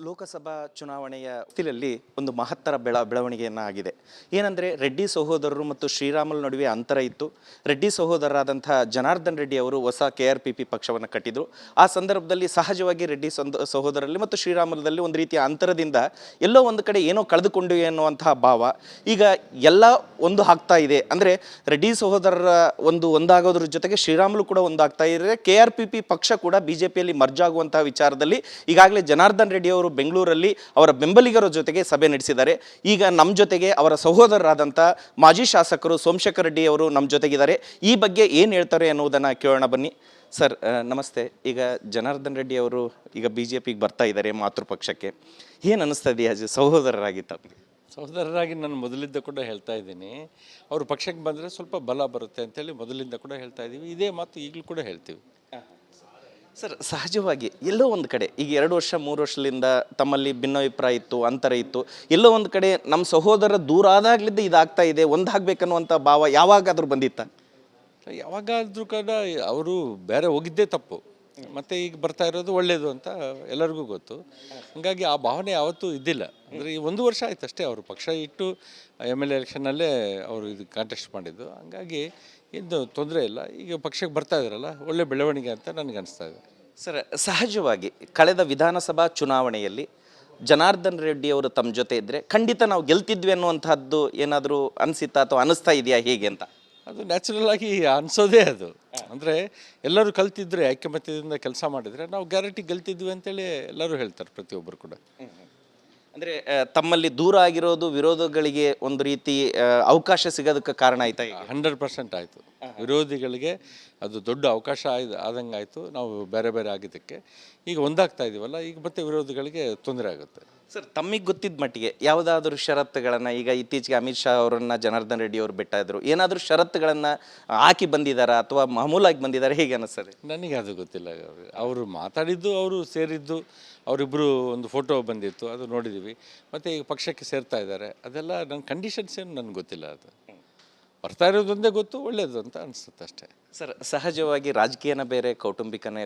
ಲೋಕಸಭಾ ಚುನಾವಣೆಯ ಹೊತ್ತಿನಲ್ಲಿ ಒಂದು ಮಹತ್ತರ ಬೆಳವಣಿಗೆಯನ್ನು ಆಗಿದೆ. ಏನಂದರೆ ರೆಡ್ಡಿ ಸಹೋದರರು ಮತ್ತು ಶ್ರೀರಾಮುಲು ನಡುವೆ ಅಂತರ ಇತ್ತು. ರೆಡ್ಡಿ ಸಹೋದರರಾದಂಥ ಜನಾರ್ದನ್ ರೆಡ್ಡಿ ಅವರು ಹೊಸ KRPP ಪಕ್ಷವನ್ನು ಕಟ್ಟಿದರು. ಆ ಸಂದರ್ಭದಲ್ಲಿ ಸಹಜವಾಗಿ ರೆಡ್ಡಿ ಸಹೋದರಲ್ಲಿ ಮತ್ತು ಶ್ರೀರಾಮುಲುದಲ್ಲಿ ಒಂದು ರೀತಿಯ ಅಂತರದಿಂದ ಎಲ್ಲೋ ಒಂದು ಕಡೆ ಏನೋ ಕಳೆದುಕೊಂಡಿವೆ ಅನ್ನುವಂತಹ ಭಾವ ಈಗ ಎಲ್ಲ ಒಂದು ಆಗ್ತಾ ಇದೆ. ಅಂದರೆ ರೆಡ್ಡಿ ಸಹೋದರರ ಒಂದಾಗೋದ್ರ ಜೊತೆಗೆ ಶ್ರೀರಾಮುಲು ಕೂಡ ಒಂದಾಗ್ತಾ ಇದ್ದಾರೆ. KRPP ಪಕ್ಷ ಕೂಡ BJPಯಲ್ಲಿ ಮರ್ಜ್ ಆಗುವಂತಹ ವಿಚಾರದಲ್ಲಿ ಈಗಾಗಲೇ ಜನಾರ್ದನ್ ರೆಡ್ಡಿ ಅವರು ಬೆಂಗಳೂರಲ್ಲಿ ಅವರ ಬೆಂಬಲಿಗರ ಜೊತೆಗೆ ಸಭೆ ನಡೆಸಿದ್ದಾರೆ. ಈಗ ನಮ್ಮ ಜೊತೆಗೆ ಅವರ ಸಹೋದರರಾದಂಥ ಮಾಜಿ ಶಾಸಕರು ಸೋಮಶೇಖರ್ ರೆಡ್ಡಿ ಅವರು ನಮ್ಮ ಜೊತೆಗಿದ್ದಾರೆ. ಈ ಬಗ್ಗೆ ಏನು ಹೇಳ್ತಾರೆ ಅನ್ನೋದನ್ನು ಕೇಳೋಣ ಬನ್ನಿ. ಸರ್ ನಮಸ್ತೆ. ಈಗ ಜನಾರ್ದನ್ ರೆಡ್ಡಿ ಅವರು ಈಗ BJPಗೆ ಬರ್ತಾ ಇದ್ದಾರೆ ಮಾತೃಪಕ್ಷಕ್ಕೆ. ಏನು ಅನ್ನಿಸ್ತಾ ಇದೆಯಾ ಸಹೋದರರಾಗಿ ತಮಗೆ? ಸಹೋದರರಾಗಿ ನಾನು ಮೊದಲಿಂದ ಕೂಡ ಹೇಳ್ತಾ ಇದ್ದೀನಿ, ಅವರು ಪಕ್ಷಕ್ಕೆ ಬಂದರೆ ಸ್ವಲ್ಪ ಬಲ ಬರುತ್ತೆ ಅಂತೇಳಿ ಮೊದಲಿಂದ ಕೂಡ ಹೇಳ್ತಾ ಇದ್ದೀವಿ. ಇದೇ ಮಾತು ಈಗಲೂ ಕೂಡ ಹೇಳ್ತೀವಿ. ಸರ್ ಸಹಜವಾಗಿ ಎಲ್ಲೋ ಒಂದು ಕಡೆ ಈಗ 2 ವರ್ಷ 3 ವರ್ಷದಿಂದ ತಮ್ಮಲ್ಲಿ ಭಿನ್ನಾಭಿಪ್ರಾಯ ಇತ್ತು, ಅಂತರ ಇತ್ತು. ಎಲ್ಲೋ ಒಂದು ಕಡೆ ನಮ್ಮ ಸಹೋದರ ದೂರ ಆದಾಗ್ಲಿದ್ದ ಇದಾಗ್ತಾ ಇದೆ, ಒಂದಾಗಬೇಕನ್ನುವಂಥ ಭಾವ ಯಾವಾಗಾದ್ರೂ ಬಂದಿತ್ತ? ಯಾವಾಗಾದ್ರೂ ಕೂಡ ಅವರು ಬೇರೆ ಹೋಗಿದ್ದೇ ತಪ್ಪು, ಮತ್ತು ಈಗ ಬರ್ತಾ ಇರೋದು ಒಳ್ಳೆಯದು ಅಂತ ಎಲ್ಲರಿಗೂ ಗೊತ್ತು. ಹಾಗಾಗಿ ಆ ಭಾವನೆ ಯಾವತ್ತೂ ಇದ್ದಿಲ್ಲ. ಅಂದರೆ ಈ 1 ವರ್ಷ ಆಯ್ತು ಅಷ್ಟೇ ಅವರು ಪಕ್ಷ ಇಟ್ಟು MLA ಎಲೆಕ್ಷನ್ನಲ್ಲೇ ಅವರು ಇದು ಕಾಂಟೆಸ್ಟ್ ಮಾಡಿದ್ದು. ಹಾಗಾಗಿ ಏನು ತೊಂದರೆ ಇಲ್ಲ. ಈಗ ಪಕ್ಷಕ್ಕೆ ಬರ್ತಾ ಇದ್ದಾರಲ್ಲ, ಒಳ್ಳೆ ಬೆಳವಣಿಗೆ ಅಂತ ನನಗೆ ಅನಿಸ್ತಾ ಇದೆ. ಸರ್ ಸಹಜವಾಗಿ ಕಳೆದ ವಿಧಾನಸಭಾ ಚುನಾವಣೆಯಲ್ಲಿ ಜನಾರ್ದನ್ ರೆಡ್ಡಿ ಅವರು ತಮ್ಮ ಜೊತೆ ಇದ್ದರೆ ಖಂಡಿತ ನಾವು ಗೆಲ್ತಿದ್ವಿ ಅನ್ನುವಂಥದ್ದು ಏನಾದರೂ ಅನಿಸಿತ್ತಾ ಅಥವಾ ಅನಿಸ್ತಾ ಇದೆಯಾ ಹೇಗೆ ಅಂತ? ಅದು ನ್ಯಾಚುರಲ್ ಆಗಿ ಅನಿಸೋದೇ ಅದು. ಅಂದರೆ ಎಲ್ಲರೂ ಕಲ್ತಿದ್ರೆ ಐಕ್ಯಮತ್ಯದಿಂದ ಕೆಲಸ ಮಾಡಿದರೆ ನಾವು ಗ್ಯಾರಂಟಿ ಗೆಲ್ತಿದ್ವಿ ಅಂತೇಳಿ ಎಲ್ಲರೂ ಹೇಳ್ತಾರೆ, ಪ್ರತಿಯೊಬ್ಬರು ಕೂಡ. ಅಂದರೆ ತಮ್ಮಲ್ಲಿ ದೂರ ಆಗಿರೋದು ವಿರೋಧಗಳಿಗೆ ಒಂದು ರೀತಿ ಅವಕಾಶ ಸಿಗೋದಕ್ಕೆ ಕಾರಣ ಆಯ್ತಾ? 100% ಆಯಿತು. ವಿರೋಧಿಗಳಿಗೆ ಅದು ದೊಡ್ಡ ಅವಕಾಶ ಆದಂಗೆ ಆಯಿತು. ನಾವು ಬೇರೆ ಬೇರೆ ಆಗಿದ್ದಕ್ಕೆ ಈಗ ಒಂದಾಗ್ತಾ ಇದೀವಲ್ಲ, ಈಗ ಮತ್ತೆ ವಿರೋಧಿಗಳಿಗೆ ತೊಂದರೆ ಆಗುತ್ತೆ. ಸರ್ ತಮಗೆ ಗೊತ್ತಿದ್ದ ಮಟ್ಟಿಗೆ ಯಾವುದಾದ್ರೂ ಷರತ್ತುಗಳನ್ನು, ಈಗ ಇತ್ತೀಚೆಗೆ ಅಮಿತ್ ಶಾ ಅವರನ್ನು ಜನಾರ್ದನ್ ರೆಡ್ಡಿ ಅವರು ಭೇಟಿ ಇದ್ರು, ಏನಾದರೂ ಷರತ್ತುಗಳನ್ನು ಹಾಕಿ ಬಂದಿದ್ದಾರಾ ಅಥವಾ ಮಾಮೂಲಾಗಿ ಬಂದಿದ್ದಾರೆ, ಹೇಗೆ ಅನ್ನಿಸ್ತದೆ? ನನಗೆ ಅದು ಗೊತ್ತಿಲ್ಲ. ಅವರು ಮಾತಾಡಿದ್ದು, ಅವರು ಸೇರಿದ್ದು, ಅವರಿಬ್ಬರು ಒಂದು ಫೋಟೋ ಬಂದಿತ್ತು, ಅದು ನೋಡಿದ್ದೀವಿ. ಮತ್ತು ಈಗ ಪಕ್ಷಕ್ಕೆ ಸೇರ್ತಾ ಇದ್ದಾರೆ. ಅದೆಲ್ಲ ನನ್ನ ಕಂಡೀಷನ್ಸ್ ಏನು ನನಗೆ ಗೊತ್ತಿಲ್ಲ. ಅದು ಬರ್ತಾ ಇರೋದೊಂದೇ ಗೊತ್ತು, ಒಳ್ಳೆಯದು ಅಂತ ಅನಿಸುತ್ತೆ ಅಷ್ಟೇ. ಸರ್ ಸಹಜವಾಗಿ ರಾಜಕೀಯನ ಬೇರೆ,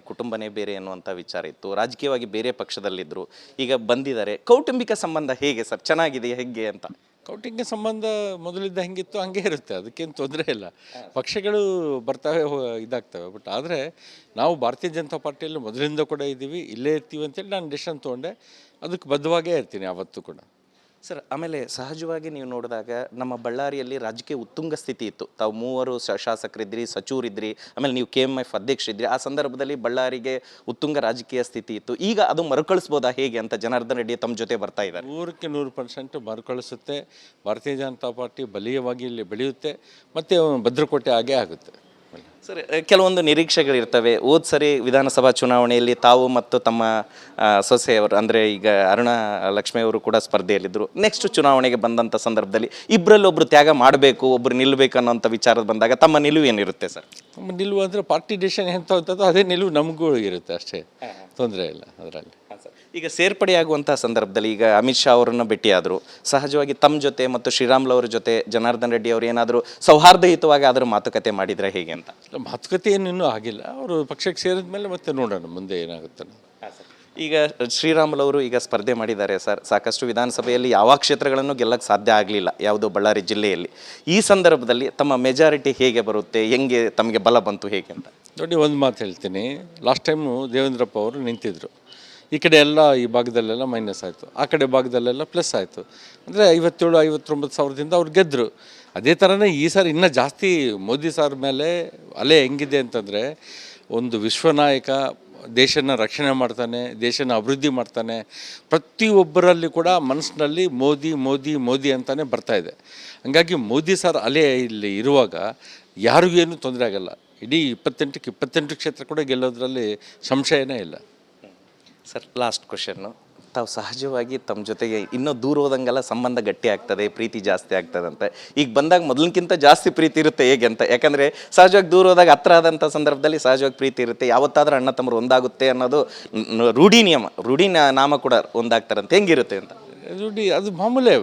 ಕುಟುಂಬನೇ ಬೇರೆ ಅನ್ನುವಂಥ ವಿಚಾರ ಇತ್ತು. ರಾಜಕೀಯವಾಗಿ ಬೇರೆ ಪಕ್ಷದಲ್ಲಿದ್ದರು, ಈಗ ಬಂದಿದ್ದಾರೆ. ಕೌಟುಂಬಿಕ ಸಂಬಂಧ ಹೇಗೆ ಸರ್, ಚೆನ್ನಾಗಿದೆಯಾ ಹೇಗೆ ಅಂತ? ಕೌಟುಂಬಿಕ ಸಂಬಂಧ ಮೊದಲಿದ್ದ ಹೆಂಗಿತ್ತು ಹಂಗೆ ಇರುತ್ತೆ, ಅದಕ್ಕೇನು ತೊಂದರೆ ಇಲ್ಲ. ಪಕ್ಷಗಳು ಬರ್ತಾವೆ ಇದಾಗ್ತವೆ. ಬಟ್ ಆದರೆ ನಾವು ಭಾರತೀಯ ಜನತಾ ಪಾರ್ಟಿಯಲ್ಲಿ ಮೊದಲಿಂದ ಕೂಡ ಇದ್ದೀವಿ, ಇಲ್ಲೇ ಇರ್ತೀವಿ ಅಂತೇಳಿ ನಾನು ಡಿಸಿಷನ್ ತೊಗೊಂಡೆ. ಅದಕ್ಕೆ ಬದ್ಧವಾಗೇ ಇರ್ತೀನಿ ಯಾವತ್ತೂ ಕೂಡ. ಸರ್ ಆಮೇಲೆ ಸಹಜವಾಗಿ ನೀವು ನೋಡಿದಾಗ ನಮ್ಮ ಬಳ್ಳಾರಿಯಲ್ಲಿ ರಾಜಕೀಯ ಉತ್ತುಂಗ ಸ್ಥಿತಿ ಇತ್ತು. ತಾವು 3 ಶಾಸಕರಿದ್ರಿ, ಸಚಿವರಿದ್ರಿ, ಆಮೇಲೆ ನೀವು KMF ಅಧ್ಯಕ್ಷರಿದ್ರಿ. ಆ ಸಂದರ್ಭದಲ್ಲಿ ಬಳ್ಳಾರಿಗೆ ಉತ್ತುಂಗ ರಾಜಕೀಯ ಸ್ಥಿತಿ ಇತ್ತು. ಈಗ ಅದು ಮರುಕಳಿಸ್ಬೋದಾ ಹೇಗೆ ಅಂತ ಜನಾರ್ದನ್ ರೆಡ್ಡಿ ತಮ್ಮ ಜೊತೆ ಬರ್ತಾ ಇದ್ದಾರೆ? 100ಕ್ಕೆ 100% ಮರುಕಳಿಸುತ್ತೆ. ಭಾರತೀಯ ಜನತಾ ಪಾರ್ಟಿ ಬಲೀಯವಾಗಿ ಇಲ್ಲಿ ಬೆಳೆಯುತ್ತೆ, ಮತ್ತು ಭದ್ರಕೋಟೆ ಆಗೇ ಆಗುತ್ತೆ. ಸರ್ ಕೆಲವೊಂದು ನಿರೀಕ್ಷೆಗಳಿರ್ತವೆ. ಹೋದ ಸರಿ ವಿಧಾನಸಭಾ ಚುನಾವಣೆಯಲ್ಲಿ ತಾವು ಮತ್ತು ತಮ್ಮ ಸೊಸೆಯವರು ಅಂದರೆ ಈಗ ಅರುಣಾ ಲಕ್ಷ್ಮಿ ಅವರು ಕೂಡ ಸ್ಪರ್ಧೆಯಲ್ಲಿದ್ದರು. ನೆಕ್ಸ್ಟ್ ಚುನಾವಣೆಗೆ ಬಂದಂಥ ಸಂದರ್ಭದಲ್ಲಿ ಇಬ್ಬರಲ್ಲಿ ಒಬ್ಬರು ತ್ಯಾಗ ಮಾಡಬೇಕು, ಒಬ್ಬರು ನಿಲ್ಲಬೇಕು ಅನ್ನೋಂಥ ವಿಚಾರದ ಬಂದಾಗ ತಮ್ಮ ನಿಲುವು ಏನಿರುತ್ತೆ ಸರ್? ನಮ್ಮ ನಿಲುವು ಅಂದರೆ ಪಾರ್ಟಿ ಡಿಸಿಷನ್ ಎಂಥದ್ದು ಅದೇ ನಿಲುವು ನಮಗೂ ಇರುತ್ತೆ ಅಷ್ಟೇ, ತೊಂದರೆ ಇಲ್ಲ ಅದರಲ್ಲಿ. ಈಗ ಸೇರ್ಪಡೆಯಾಗುವಂಥ ಸಂದರ್ಭದಲ್ಲಿ ಈಗ ಅಮಿತ್ ಶಾ ಅವರನ್ನು ಭೇಟಿಯಾದರು. ಸಹಜವಾಗಿ ತಮ್ಮ ಜೊತೆ ಮತ್ತು ಶ್ರೀರಾಮುಲು ಅವರ ಜೊತೆ ಜನಾರ್ದನ್ ರೆಡ್ಡಿ ಅವರು ಏನಾದರೂ ಸೌಹಾರ್ದಯುತವಾಗಿ ಅದರ ಮಾತುಕತೆ ಮಾಡಿದರೆ ಹೇಗೆ ಅಂತ? ಮಾತುಕತೆ ಏನು ಇನ್ನೂ ಆಗಿಲ್ಲ. ಅವರು ಪಕ್ಷಕ್ಕೆ ಸೇರಿದ ಮೇಲೆ ಮತ್ತೆ ನೋಡೋಣ ಮುಂದೆ ಏನಾಗುತ್ತೆ. ಈಗ ಶ್ರೀರಾಮುಲು ಅವರು ಈಗ ಸ್ಪರ್ಧೆ ಮಾಡಿದ್ದಾರೆ ಸರ್. ಸಾಕಷ್ಟು ವಿಧಾನಸಭೆಯಲ್ಲಿ ಯಾವ ಕ್ಷೇತ್ರಗಳನ್ನು ಗೆಲ್ಲಕ್ಕೆ ಸಾಧ್ಯ ಆಗಲಿಲ್ಲ, ಯಾವುದೋ ಬಳ್ಳಾರಿ ಜಿಲ್ಲೆಯಲ್ಲಿ. ಈ ಸಂದರ್ಭದಲ್ಲಿ ತಮ್ಮ ಮೆಜಾರಿಟಿ ಹೇಗೆ ಬರುತ್ತೆ, ಹೆಂಗೆ ತಮಗೆ ಬಲ ಬಂತು ಹೇಗೆ ಅಂತ? ನೋಡಿ, ಒಂದು ಮಾತು ಹೇಳ್ತೀನಿ. ಲಾಸ್ಟ್ ಟೈಮು ದೇವೇಂದ್ರಪ್ಪ ಅವರು ನಿಂತಿದ್ದರು. ಈ ಕಡೆ ಎಲ್ಲ ಈ ಭಾಗದಲ್ಲೆಲ್ಲ ಮೈನಸ್ ಆಯಿತು, ಆ ಕಡೆ ಭಾಗದಲ್ಲೆಲ್ಲ ಪ್ಲಸ್ ಆಯಿತು. ಅಂದರೆ 57-59 ಸಾವಿರದಿಂದ ಅವ್ರು ಗೆದ್ದರು. ಅದೇ ಥರನೇ ಈ ಸಾರಿ ಇನ್ನೂ ಜಾಸ್ತಿ ಮೋದಿ ಸಾರ್ ಮೇಲೆ ಅಲೆ ಹೆಂಗಿದೆ ಅಂತಂದರೆ, ಒಂದು ವಿಶ್ವನಾಯಕ, ದೇಶನ ರಕ್ಷಣೆ ಮಾಡ್ತಾನೆ, ದೇಶನ ಅಭಿವೃದ್ಧಿ ಮಾಡ್ತಾನೆ. ಪ್ರತಿಯೊಬ್ಬರಲ್ಲಿ ಕೂಡ ಮನಸ್ಸಿನಲ್ಲಿ ಮೋದಿ ಮೋದಿ ಮೋದಿ ಅಂತಲೇ ಬರ್ತಾಯಿದೆ. ಹಾಗಾಗಿ ಮೋದಿ ಸಾರ್ ಅಲೆ ಇಲ್ಲಿ ಇರುವಾಗ ಯಾರಿಗೂ ಏನೂ ತೊಂದರೆ ಆಗಲ್ಲ. ಇಡೀ 28ಕ್ಕೆ 28 ಕ್ಷೇತ್ರ ಕೂಡ ಗೆಲ್ಲೋದ್ರಲ್ಲಿ ಸಂಶಯನೇ ಇಲ್ಲ. ಸರ್ ಲಾಸ್ಟ್ ಕ್ವಶನ್ನು, ತಾವು ಸಹಜವಾಗಿ ತಮ್ಮ ಜೊತೆಗೆ ಇನ್ನೂ ದೂರ ಹೋದಂಗೆಲ್ಲ ಸಂಬಂಧ ಗಟ್ಟಿ ಆಗ್ತದೆ, ಪ್ರೀತಿ ಜಾಸ್ತಿ ಆಗ್ತದೆ ಅಂತ. ಈಗ ಬಂದಾಗ ಮೊದಲಿಗಿಂತ ಜಾಸ್ತಿ ಪ್ರೀತಿ ಇರುತ್ತೆ ಹೇಗೆ ಅಂತ? ಯಾಕಂದರೆ ಸಹಜವಾಗಿ ದೂರ ಹೋದಾಗ ಹತ್ರ ಆದಂಥ ಸಂದರ್ಭದಲ್ಲಿ ಸಹಜವಾಗಿ ಪ್ರೀತಿ ಇರುತ್ತೆ. ಯಾವತ್ತಾದ್ರೂ ಅಣ್ಣ ತಮ್ಮರು ಒಂದಾಗುತ್ತೆ ಅನ್ನೋದು ರೂಢಿ ನಾಮ ಕೂಡ ಒಂದಾಗ್ತಾರಂತೆ, ಹೆಂಗಿರುತ್ತೆ ಅಂತ? ರೂಢಿ ಅದು ಮಾಮೂಲೇ,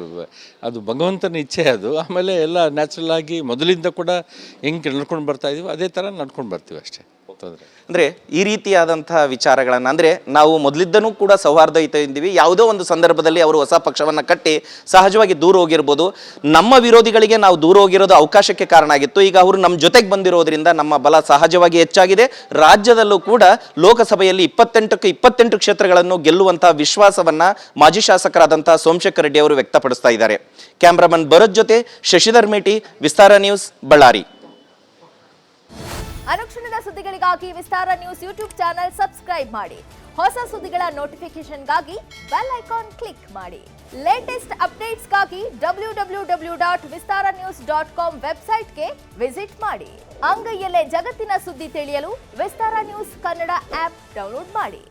ಅದು ಭಗವಂತನ ಇಚ್ಛೆ ಅದು. ಆಮೇಲೆ ಎಲ್ಲ ನ್ಯಾಚುರಲ್ ಆಗಿ ಮೊದಲಿಂದ ಕೂಡ ಹೆಂಗೆ ನಡ್ಕೊಂಡು ಬರ್ತಾ ಇದೀವಿ ಅದೇ ಥರ ನಡ್ಕೊಂಡು ಬರ್ತೀವಿ ಅಷ್ಟೇ, ತೊಂದರೆ. ಅಂದರೆ ಈ ರೀತಿಯಾದಂತಹ ವಿಚಾರಗಳನ್ನು, ಅಂದರೆ ನಾವು ಮೊದಲಿದ್ದನೂ ಕೂಡ ಸೌಹಾರ್ದಯುತ ಇದ್ದೀವಿ, ಯಾವುದೋ ಒಂದು ಸಂದರ್ಭದಲ್ಲಿ ಅವರು ಹೊಸ ಪಕ್ಷವನ್ನು ಕಟ್ಟಿ ಸಹಜವಾಗಿ ದೂರ ಹೋಗಿರ್ಬೋದು. ನಮ್ಮ ವಿರೋಧಿಗಳಿಗೆ ನಾವು ದೂರ ಹೋಗಿರೋದು ಅವಕಾಶಕ್ಕೆ ಕಾರಣ ಆಗಿತ್ತು. ಈಗ ಅವರು ನಮ್ಮ ಜೊತೆಗೆ ಬಂದಿರೋದ್ರಿಂದ ನಮ್ಮ ಬಲ ಸಹಜವಾಗಿ ಹೆಚ್ಚಾಗಿದೆ. ರಾಜ್ಯದಲ್ಲೂ ಕೂಡ ಲೋಕಸಭೆಯಲ್ಲಿ 28ಕ್ಕೆ 28 ಕ್ಷೇತ್ರಗಳನ್ನು ಗೆಲ್ಲುವಂತಹ ವಿಶ್ವಾಸವನ್ನು ಮಾಜಿ ಶಾಸಕರಾದಂತಹ ಸೋಮಶೇಖರ್ ರೆಡ್ಡಿ ಅವರು ವ್ಯಕ್ತಪಡಿಸ್ತಾ ಇದ್ದಾರೆ. ಕ್ಯಾಮ್ರಾಮನ್ ಭರತ್ ಜೊತೆ ಶಶಿಧರ್ ಮೇಟಿ, ವಿಸ್ತಾರ ನ್ಯೂಸ್, ಬಳ್ಳಾರಿ. ಅನುಕ್ಷಣದ ಸುದ್ದಿಗಳಿಗಾಗಿ ವಿಸ್ತಾರ ನ್ಯೂಸ್ ಯೂಟ್ಯೂಬ್ ಚಾನೆಲ್ ಸಬ್ಸ್ಕ್ರೈಬ್ ಮಾಡಿ. ಹೊಸ ಸುದ್ದಿಗಳ ನೋಟಿಫಿಕೇಶನ್ಗಾಗಿ ಬೆಲ್ ಐಕಾನ್ ಕ್ಲಿಕ್ ಮಾಡಿ. ಲೇಟೆಸ್ಟ್ ಅಪ್ಡೇಟ್ಸ್ಗಾಗಿ www.vistaranews.com ವೆಬ್ಸೈಟ್ಗೆ ವಿಸಿಟ್ ಮಾಡಿ. ಅಂಗೈಯಲ್ಲೇ ಜಗತ್ತಿನ ಸುದ್ದಿ ತಿಳಿಯಲು ವಿಸ್ತಾರ ನ್ಯೂಸ್ ಕನ್ನಡ ಆಪ್ ಡೌನ್ಲೋಡ್ ಮಾಡಿ.